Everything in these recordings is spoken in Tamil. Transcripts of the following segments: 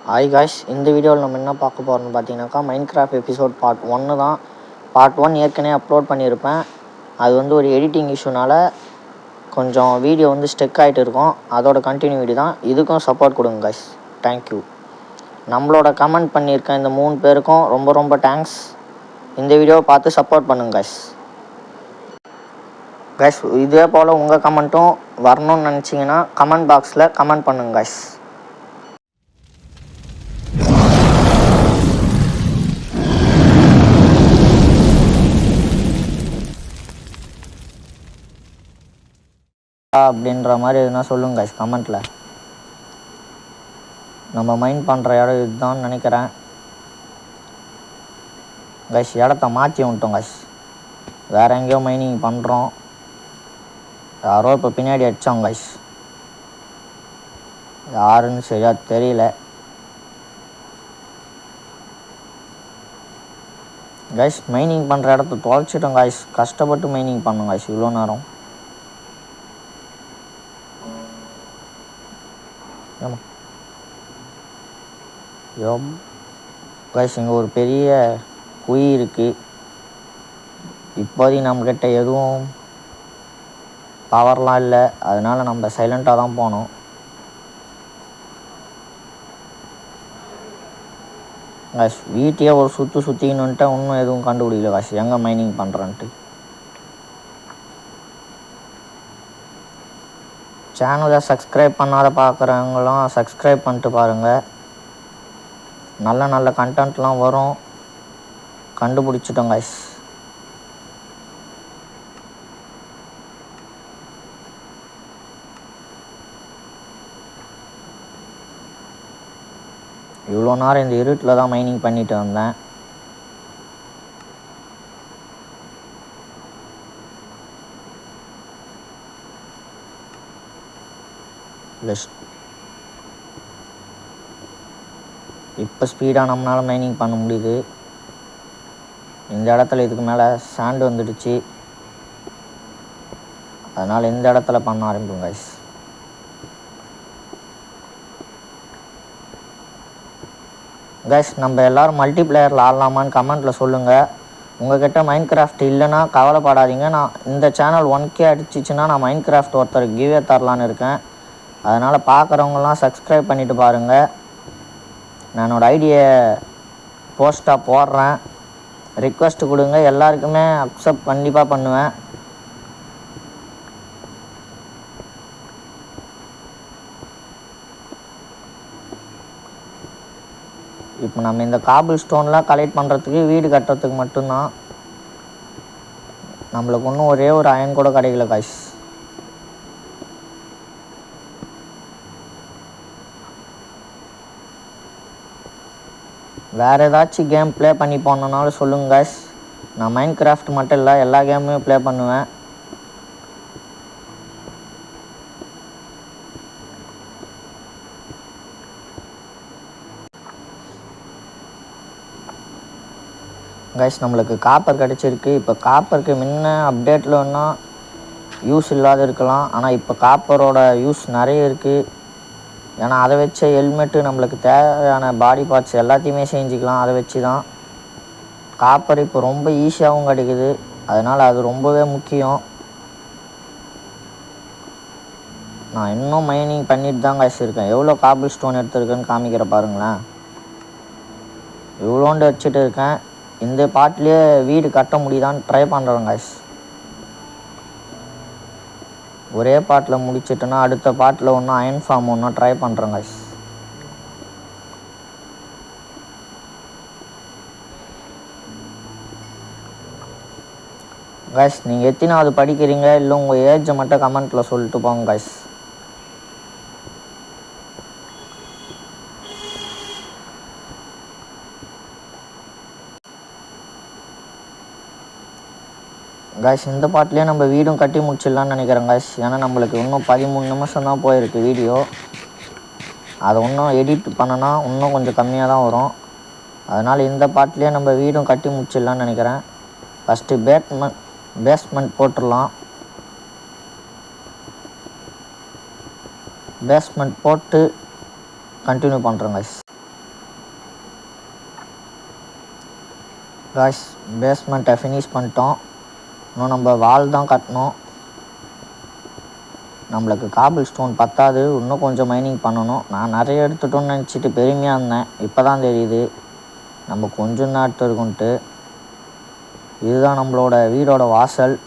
ஹாய் காய்ஸ், இந்த வீடியோவில் நம்ம என்ன பார்க்க போகிறோம்னு பார்த்தீங்கன்னாக்கா மைன்கிராஃப்ட் எபிசோட் பார்ட் 1 தான். பார்ட் 1 ஏற்கனவே அப்லோட் பண்ணியிருப்பேன். அது ஒரு எடிட்டிங் இஷ்யூனால் கொஞ்சம் வீடியோ ஸ்டெக் ஆகிட்டு இருக்கும். அதோட கண்டினியூட்டி தான். இதுக்கும் சப்போர்ட் கொடுங்க காய்ஸ். தேங்க்யூ. நம்மளோட கமெண்ட் பண்ணியிருக்க இந்த 3 பேருக்கும் ரொம்ப ரொம்ப தேங்க்ஸ். இந்த வீடியோவை பார்த்து சப்போர்ட் பண்ணுங்க காய்ஸ். காய்ஸ், இதே போல் உங்கள் கமெண்ட்டும் வரணும்னு நினச்சிங்கன்னா கமெண்ட் பாக்ஸில் கமெண்ட் பண்ணுங்க காய்ஸ். அப்படின்ற மாதிரி எதுனா சொல்லுங்க காய்ஸ் கமெண்ட்டில். நம்ம மைண்ட் பண்ணுற இடம் இதுதான் நினைக்கிறேன் காய்ஸ். இடத்த மாற்றி விட்டோம் காய்ஸ். வேறு எங்கேயோ மைனிங் பண்ணுறோம். யாரோ இப்போ பின்னாடி அடித்தோம் காய்ஸ். யாருன்னு சரியாக தெரியல காய்ஸ். மைனிங் பண்ணுற இடத்த தொலைச்சிட்டோம் காய்ஸ். கஷ்டப்பட்டு மைனிங் பண்ணோம் காய்ஸ் இவ்வளோ நேரம். காய்ஸ், இங்கே ஒரு பெரிய குழி இருக்குது. இப்போதைக்கு நம்மக்கிட்ட எதுவும் பவர்லாம் இல்லை. அதனால் நம்ம சைலண்ட்டாக தான் போனோம் காய்ஸ். வீட்டையே ஒரு சுற்றிக்கின்னுன்ட்டு இன்னும் எதுவும் கண்டுபிடிக்கல காய்ஸ் எங்கே மைனிங் பண்ணுறேன்ட்டு. சேனலை சப்ஸ்கிரைப் பண்ணாத பார்க்குறவங்களாம் சப்ஸ்கிரைப் பண்ணிட்டு பாருங்கள். நல்ல நல்ல கண்டென்ட்லாம் வரும். கண்டுபிடிச்சிட்டோம் காய்ஸ். இவ்வளோ நேரம் இந்த இருட்டில் தான் மைனிங் பண்ணிட்டு வந்தேன். இப்போ ஸ்பீடாக நம்மளால் மைனிங் பண்ண முடியுது. இந்த இடத்துல இதுக்கு மேலே சாண்டு வந்துடுச்சு. அதனால் இந்த இடத்துல பண்ண ஆரம்பிப்போம் கைஸ். கைஸ், நம்ம எல்லோரும் மல்டிப்ளேயரில் ஆடலாமான்னு கமெண்ட்டில் சொல்லுங்கள். உங்கள்கிட்ட மைன்கிராஃப்ட் இல்லைன்னா கவலைப்படாதீங்க. நான் இந்த சேனல் 1K அடிச்சிச்சின்னா நான் மைன்கிராஃப்ட் ஒருத்தருக்கு கிவ்வே தரலான்னு இருக்கேன். அதனால் பார்க்குறவங்களாம் சப்ஸ்கிரைப் பண்ணிவிட்டு பாருங்கள். நான் என்னோடய ஐடியை போஸ்ட்டாக போடுறேன். ரிக்வெஸ்ட் கொடுங்க. எல்லாருக்குமே அக்செப்ட் கண்டிப்பாக பண்ணுவேன். இப்போ நம்ம இந்த காபிள் ஸ்டோன்லாம் கலெக்ட் பண்ணுறதுக்கு வீடு கட்டுறதுக்கு மட்டும்தான். நம்மளுக்கு இன்னும் ஒரே ஒரு அயன் கூட கிடைக்கல காய்ஸ். வேறு ஏதாச்சும் கேம் ப்ளே பண்ணி போனனாலும் சொல்லுங்கள் காய்ஸ். நான் மைன்கிராஃப்ட் மட்டும் இல்லை, எல்லா கேமுமே ப்ளே பண்ணுவேன். காய்ஸ், நம்மளுக்கு காப்பர் கிடச்சிருக்கு. இப்போ காப்பருக்கு முன்ன அப்டேட்டில் இன்னும் யூஸ் இல்லாத இருக்கலாம். ஆனால் இப்போ காப்பரோட யூஸ் நிறைய இருக்குது. ஏன்னா அதை வச்ச ஹெல்மெட்டு நம்மளுக்கு தேவையான பாடி பார்ட்ஸ் எல்லாத்தையுமே செஞ்சுக்கலாம். அதை வச்சு தான் காப்பர் இப்போ ரொம்ப ஈஸியாகவும் கிடைக்குது. அதனால் அது ரொம்பவே முக்கியம். நான் இன்னும் மைனிங் பண்ணிட்டு தான் காய்ஸ் இருக்கேன். எவ்வளோ காபிள் ஸ்டோன் எடுத்துருக்கேன்னு காமிக்கிற பாருங்களேன். இவ்வளோண்டு வச்சுட்டு இருக்கேன். இந்த பாட்டிலே வீடு கட்ட முடியுதான்னு ட்ரை பண்ணுறேன் காய்ஸ். ஒரே பாட்டில் முடிச்சிட்டேன்னா அடுத்த பாட்டில் ஒன்றும் அயன் ஃபார்ம் ஒன்றும் ட்ரை பண்ணுறேன் காய்ஸ். காய்ஸ், நீங்கள் எத்தனாவது படிக்கிறீங்க இல்லை உங்கள் ஏஜை மட்டும் கமெண்ட்டில் சொல்லிட்டு போங்க காய்ஸ். காய்ஸ், இந்த பாட்டிலே நம்ம வீடும் கட்டி முடிச்சிடலான்னு நினைக்கிறேன் காய்ஸ். ஏன்னா நம்மளுக்கு இன்னும் 13 நிமிஷம் தான் போயிருக்கு வீடியோ. அதை இன்னும் எடிட் பண்ணனா இன்னும் கொஞ்சம் கம்மியாக தான் வரும். அதனால் இந்த பாட்டிலே நம்ம வீடும் கட்டி முடிச்சிடலான்னு நினைக்கிறேன். ஃபஸ்ட்டு பேஸ்மெண்ட் போட்டுடலாம். பேஸ்மெண்ட் போட்டு கண்டினியூ பண்ணுறேன் காய்ஸ். காய்ஸ் பேஸ்மெண்ட்டை ஃபினிஷ் பண்ணிட்டோம். இன்னும் நம்ம வால் தான் கட்டணும். நம்மளுக்கு காபிள் ஸ்டோன் பத்தாது, இன்னும் கொஞ்சம் மைனிங் பண்ணணும். நான் நிறைய எடுத்துட்டோன்னு நினச்சிட்டு பெருமையாக இருந்தேன். இப்போ தான் தெரியுது நம்ம கொஞ்சம் தான் எடுத்துருக்கோன்ட்டு. இதுதான் நம்மளோட வீடோட வாசல்.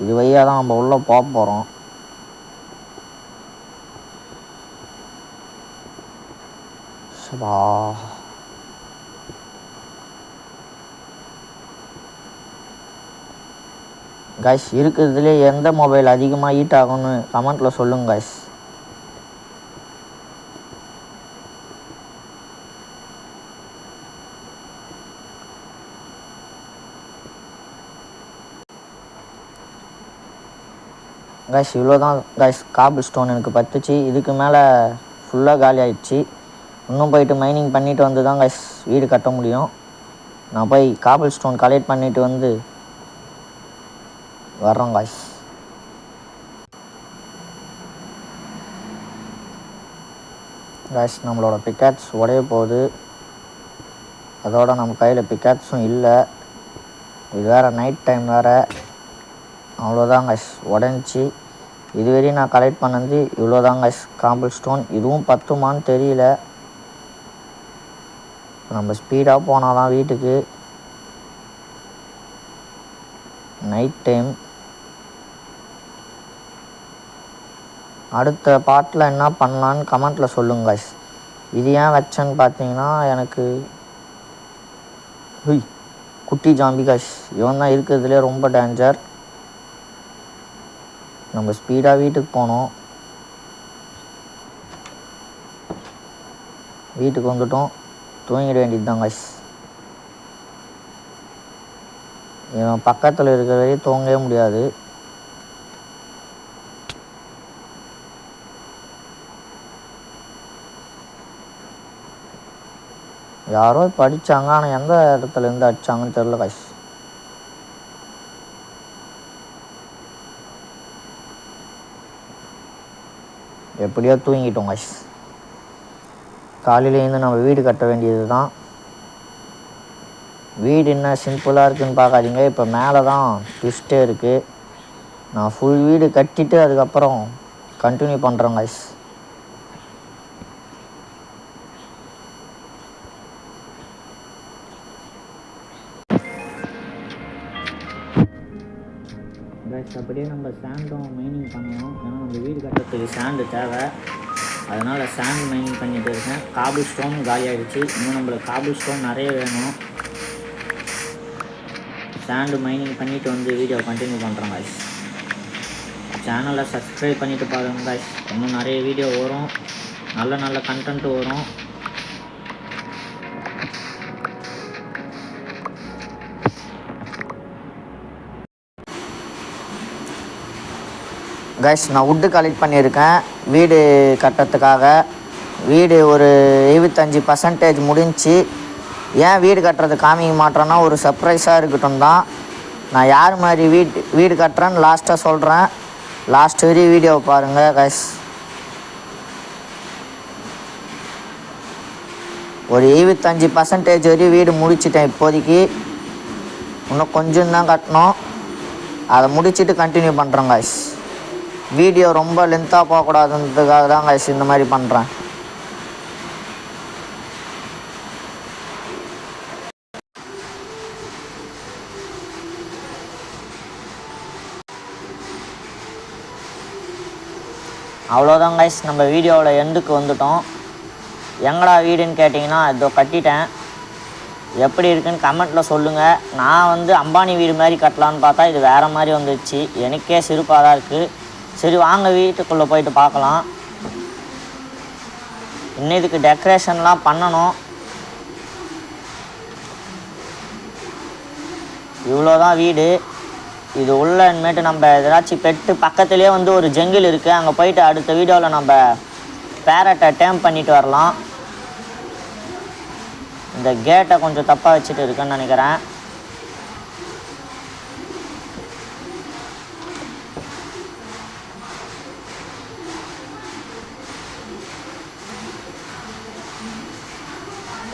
இது வழியாக தான் நம்ம உள்ளே போக போகிறோம். சபா கைஸ், இருக்கிறதுலே எந்த மொபைல் அதிகமாக ஹீட் ஆகும்னு கமெண்ட்டில் சொல்லுங்கள் கைஸ். கைஸ் இவ்வளோ தான் கைஸ். காபிள் ஸ்டோன் எனக்கு பத்துச்சு. இதுக்கு மேலே ஃபுல்லாக காலி ஆகிடுச்சு. இன்னும் போயிட்டு மைனிங் பண்ணிவிட்டு வந்து தான் கைஸ் வீடு கட்ட முடியும். நான் போய் காபிள் ஸ்டோன் கலெக்ட் பண்ணிவிட்டு வந்து வர்றோம் கைஸ். கைஸ் நம்மளோட பிக்காட்ஸ் உடைய போகுது. அதோட நம்ம கையில் பிக்காட்ஸும் இல்லை. இது வேறு நைட் டைம் வேறு. அவ்வளோதான் கைஸ், உடஞ்சி. இதுவரையும் நான் கலெக்ட் பண்ணது இவ்வளோதான் கைஸ் காபிள் ஸ்டோன். இதுவும் பத்துமான்னு தெரியல. நம்ம ஸ்பீடாக போனால் தான் வீட்டுக்கு. Night time. அடுத்த பாட்டில் என்ன பண்ணலான்னு கமெண்ட்டில் சொல்லுங்க கைஸ். இது ஏன் வச்சேன்னு பார்த்தீங்கன்னா, எனக்கு குட்டி ஜாம்பி கைஸ். இவன் தான் இருக்கிறதுலே ரொம்ப டேஞ்சர். நம்ம ஸ்பீடாக வீட்டுக்கு போனோம். வீட்டுக்கு வந்துட்டோம். தூங்கிட வேண்டியது தான் கைஸ். இவன் பக்கத்தில் இருக்கிற வரையும் தூங்கவே முடியாது. யாரோ இப்போ அடித்தாங்க, ஆனால் எந்த இடத்துலேருந்து அடித்தாங்கன்னு தெரில கைஸ். எப்படியோ தூங்கிட்டோம் கைஸ். காலையிலேருந்து நம்ம வீடு கட்ட வேண்டியது தான். வீடு என்ன சிம்பிளாக இருக்குதுன்னு பார்க்காதீங்க. இப்போ மேலே தான் ட்விஸ்ட்டே இருக்குது. நான் ஃபுல் வீடு கட்டிட்டு அதுக்கப்புறம் கண்டினியூ பண்ணுறேன் கைஸ். கைஸ் அப்படியே நம்ம சாண்டும் மைனிங் பண்ணணும். ஏன்னா நம்ம வீடு கட்டுறதுக்கு சாண்டு தேவை. அதனால் சாண்ட் மைனிங் பண்ணிகிட்டு இருக்கேன். காபிள் ஸ்டோன் காலி ஆகிடுச்சு. இன்னும் நம்மளுக்கு காபிள் ஸ்டோன் நிறைய வேணும். சாண்டு மைனிங் பண்ணிவிட்டு வந்து வீடியோ கண்டினியூ பண்ணுறோம் கைஸ். சேனலை சப்ஸ்கிரைப் பண்ணிவிட்டு பாருங்கள் கைஸ். இன்னும் நிறைய வீடியோ வரும். நல்ல நல்ல கண்டென்ட்டு வரும். கைஸ் நான் வுட்டு கலெக்ட் பண்ணியிருக்கேன் வீடு கட்டுறதுக்காக. வீடு ஒரு 75% முடிஞ்சு. ஏன் வீடு கட்டுறது காமிக்க மாட்டேன்னா, ஒரு சர்ப்ரைஸாக இருக்கட்டும் தான். நான் யார் மாதிரி வீடு கட்டுறேன்னு லாஸ்ட்டாக சொல்கிறேன். லாஸ்ட் வரையும் வீடியோவை பாருங்கள் கைஸ். ஒரு 75% வரையும் வீடு முடிச்சிட்டேன் இப்போதைக்கு. இன்னும் கொஞ்சம் தான் கட்டணும். அதை முடிச்சுட்டு கண்டினியூ பண்ணுறேன் கைஸ். வீடியோ ரொம்ப லென்த்தாக போகக்கூடாதுன்றதுக்காக தான் கைஸ் இந்த மாதிரி பண்ணுறேன். அவ்வளோதான் கைஸ், நம்ம வீடியோவில் எண்டுக்கு வந்துட்டோம். எங்கடா வீடுன்னு கேட்டிங்கன்னா, இதோ கட்டிட்டேன். எப்படி இருக்குன்னு கமெண்ட்டில் சொல்லுங்கள். நான் அம்பானி வீடு மாதிரி கட்டலான்னு பார்த்தா இது வேறு மாதிரி வந்துடுச்சு. எனக்கே சிரிப்பாக தான் இருக்குது. சரி வாங்க வீட்டுக்குள்ளே போயிட்டு பார்க்கலாம். இன்னும் இதுக்கு டெக்கரேஷன்லாம் பண்ணணும். இவ்வளோதான் வீடு. இது உள்ள இனிமேட்டு நம்ம ஏதாச்சும் பெட்டு பக்கத்துலேயே ஒரு ஜங்கிள் இருக்குது. அங்கே போயிட்டு அடுத்த வீடியோவில் நம்ம பேரட்டை டேம் பண்ணிட்டு வரலாம். இந்த கேட்டை கொஞ்சம் தப்பாக வச்சுட்டு இருக்குன்னு நினைக்கிறேன்.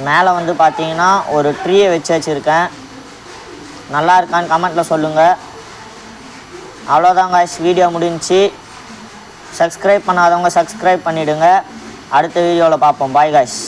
மேலே வந்து பார்த்தீங்கன்னா ஒரு ட்ரீயை வச்சுருக்கேன். நல்லா இருக்கான்னு கமெண்ட்டில் சொல்லுங்கள். அவ்வளோதான் காய்ஸ், வீடியோ முடிஞ்சிச்சு. சப்ஸ்கிரைப் பண்ணாதவங்க சப்ஸ்கிரைப் பண்ணிவிடுங்க. அடுத்த வீடியோவில் பார்ப்போம். Bye guys.